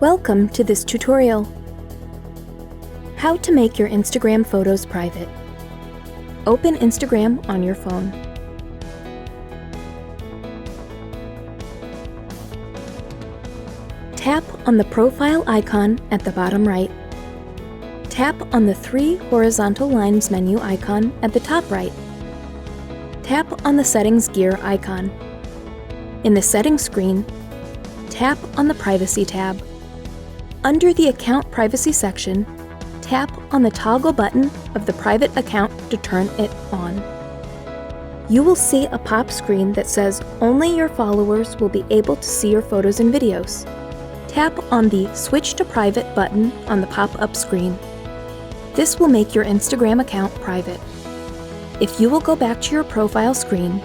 Welcome to this tutorial. How to make your Instagram photos private. Open Instagram on your phone. Tap on the profile icon at the bottom right. Tap on the three horizontal lines menu icon at the top right. Tap on the settings gear icon. In the settings screen, tap on the Privacy tab. Under the Account Privacy section, tap on the toggle button of the private account to turn it on. You will see a pop screen that says only your followers will be able to see your photos and videos. Tap on the Switch to Private button on the pop-up screen. This will make your Instagram account private. If you will go back to your profile screen,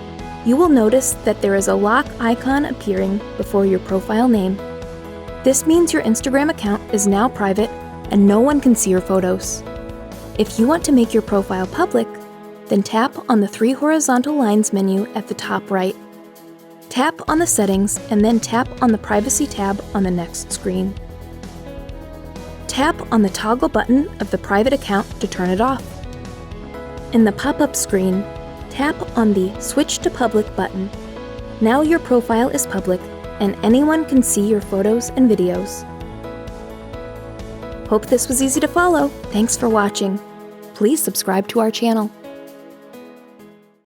you will notice that there is a lock icon appearing before your profile name. This means your Instagram account is now private and no one can see your photos. If you want to make your profile public, then tap on the three horizontal lines menu at the top right. Tap on the settings and then tap on the Privacy tab on the next screen. Tap on the toggle button of the private account to turn it off. In the pop-up screen, tap on the Switch to Public button. Now your profile is public and anyone can see your photos and videos. Hope this was easy to follow. Thanks for watching. Please subscribe to our channel.